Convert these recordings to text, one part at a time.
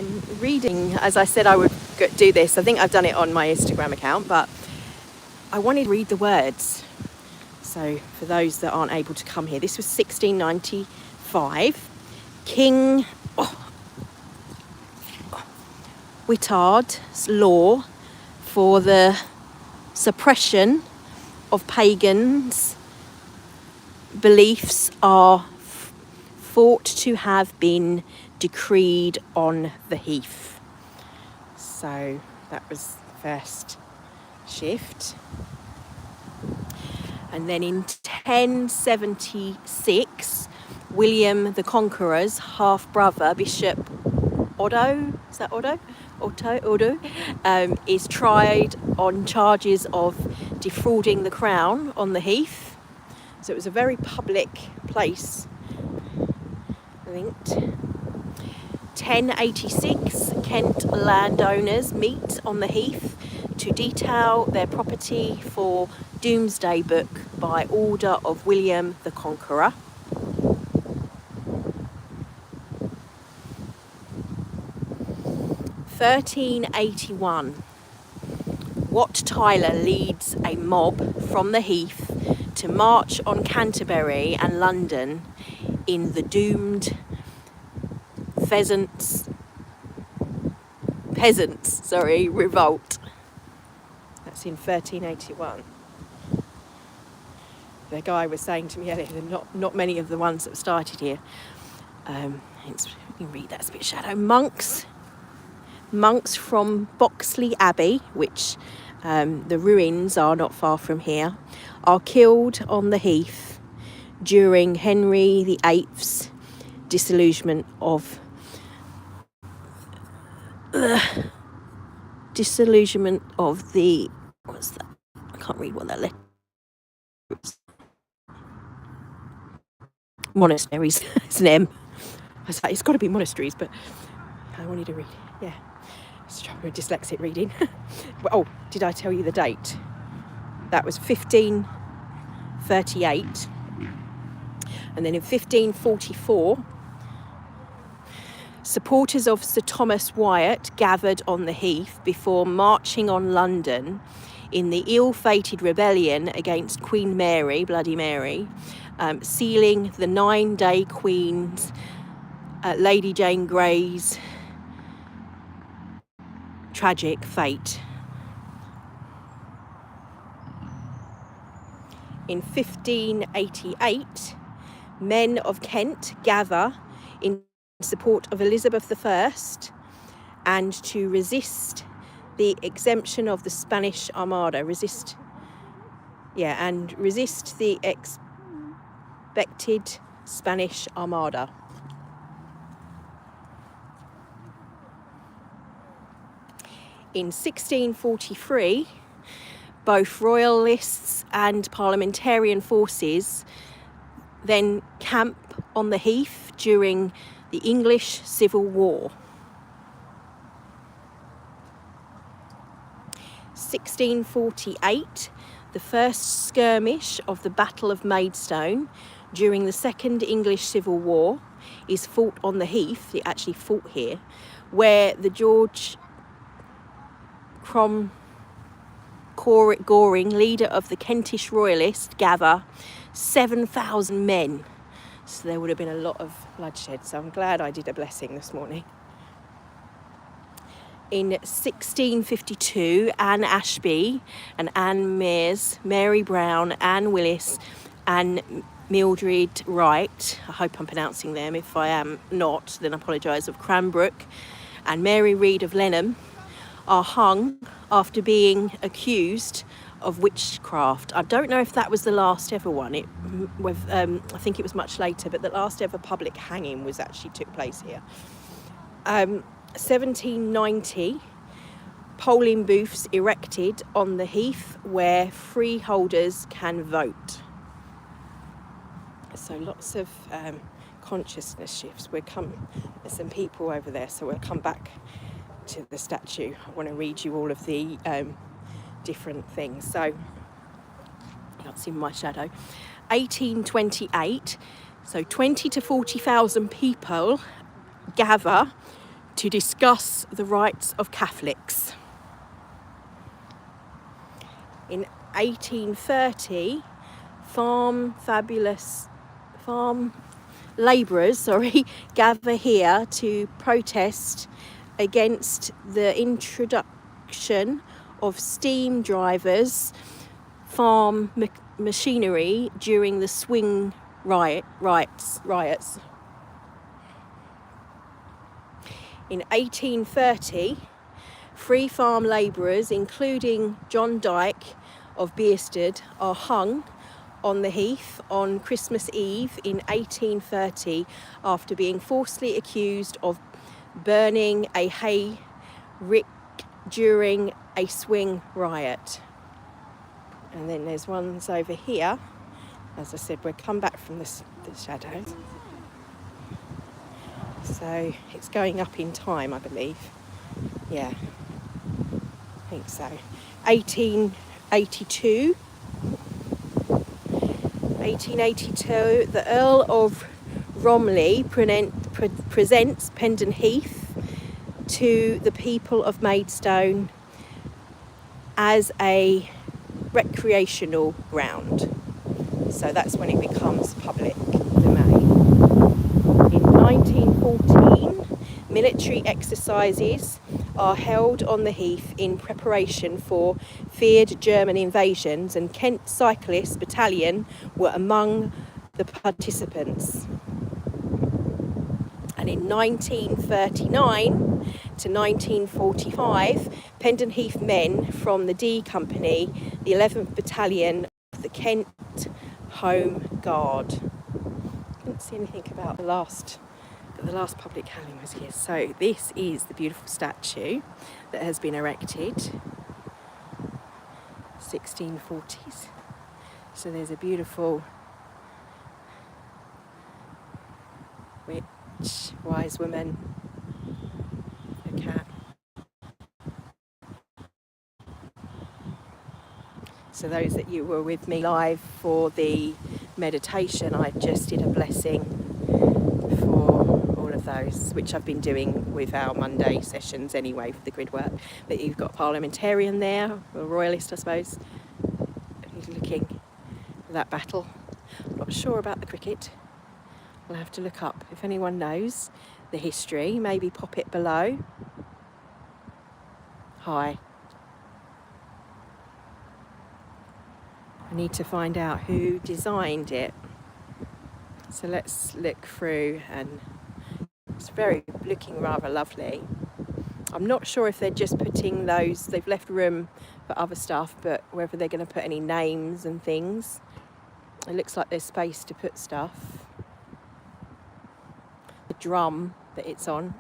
and reading. As I said I would do this. I think I've done it on my Instagram account, but I wanted to read the words. So for those that aren't able to come here, this was 1695. King Wittard's law for the suppression of pagans' beliefs are thought to have been decreed on the Heath. So that was the first shift. And then in 1076, William the Conqueror's half-brother, Bishop Otto, is that Otto? Otto, is tried on charges of defrauding the crown on the Heath. So it was a very public place, linked. 1086, Kent landowners meet on the Heath to detail their property for Doomsday Book by order of William the Conqueror. 1381, Wat Tyler leads a mob from the Heath to march on Canterbury and London in the doomed peasants revolt. That's in 1381. The guy was saying to me earlier, not many of the ones that started here. You can read that, it's a bit shadow. Monks from Boxley Abbey, which the ruins are not far from here, are killed on the Heath during Henry VIII's dissolution of the what's that? I can't read what that letter is. Monasteries. It's an M. I was like, it's got to be monasteries, but I wanted to read. Yeah, it's trouble with dyslexic reading. Oh, did I tell you the date? That was 1538, and then in 1544. Supporters of Sir Thomas Wyatt gathered on the Heath before marching on London in the ill-fated rebellion against Queen Mary, Bloody Mary, sealing the 9-day Queen's, Lady Jane Grey's tragic fate. In 1588, men of Kent gather in support of Elizabeth I and to resist the exemption of the Spanish Armada. Resist the expected Spanish Armada. In 1643, both royalists and parliamentarian forces then camp on the Heath during the English Civil War. 1648, the first skirmish of the Battle of Maidstone during the Second English Civil War is fought on the Heath. It actually fought here, where the George Goring, leader of the Kentish Royalists, gather 7,000 men. So there would have been a lot of bloodshed. So I'm glad I did a blessing this morning. In 1652, Anne Ashby and Anne Mears, Mary Brown, Anne Willis and Mildred Wright, I hope I'm pronouncing them. If I am not, then I apologise, of Cranbrook, and Mary Read of Lenham are hung after being accused of witchcraft. I don't know if that was the last ever one. I think it was much later, but the last ever public hanging actually took place here. 1790, polling booths erected on the Heath where freeholders can vote. So lots of consciousness shifts. There's some people over there, so we'll come back to the statue. I want to read you all of the different things. So that's in my shadow. 1828, so 20 to 40,000 people gather to discuss the rights of Catholics. In 1830, farm labourers, gather here to protest against the introduction of steam drivers, farm machinery during the swing riots. In 1830, free farm labourers, including John Dyke of Bearsted, are hung on the heath on Christmas Eve in 1830 after being falsely accused of burning a hay rick during a swing riot. And then there's ones over here. As I said, we'll come back from the shadows. So it's going up in time, I believe. Yeah, I think so. 1882, the Earl of Romley presents Pendant Heath to the people of Maidstone as a recreational ground. So that's when it becomes public domain. In 1914, military exercises are held on the heath in preparation for feared German invasions, and Kent Cyclist Battalion were among the participants. And in 1939 to 1945, Pendant Heath men from the D Company, the 11th Battalion of the Kent Home Guard. Couldn't see anything about the last public hanging was here. So this is the beautiful statue that has been erected, 1640s. So there's a beautiful witch, wise woman, a cat. So those that you were with me live for the meditation, I just did a blessing for all of those, which I've been doing with our Monday sessions anyway for the grid work. But you've got a parliamentarian there, a royalist I suppose, who's looking for that battle. I'm not sure about the cricket. I'll have to look up. If anyone knows the history, maybe pop it below. Hi. I need to find out who designed it. So let's look through, and it's looking rather lovely. I'm not sure if they're just putting those, they've left room for other stuff, but whether they're going to put any names and things. It looks like there's space to put stuff. The drum that it's on.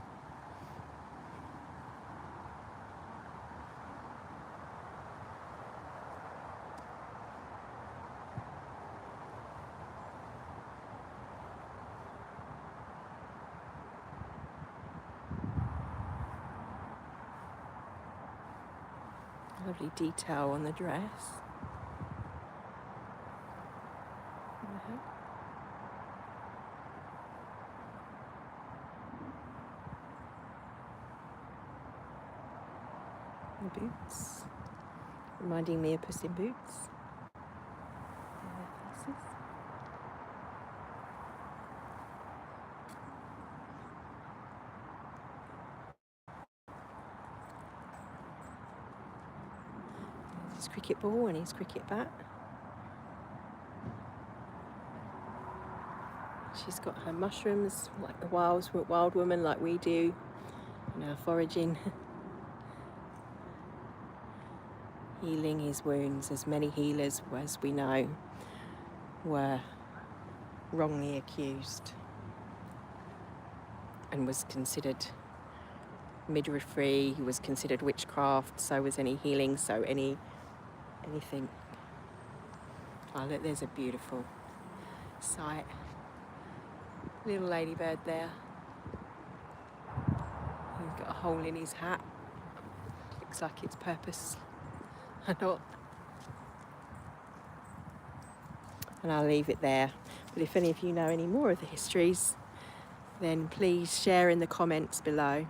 Lovely detail on the dress. The boots, reminding me of Puss in Boots. His cricket ball and his cricket bat. She's got her mushrooms like the wild woman, like we do in our foraging. Healing his wounds, as many healers, as we know, were wrongly accused and was considered midwifery, he was considered witchcraft, so was any healing, so anything. Oh look, there's a beautiful sight. Little ladybird there. He's got a hole in his hat. Looks like it's purpose. I thought. And I'll leave it there. But if any of you know any more of the histories, then please share in the comments below.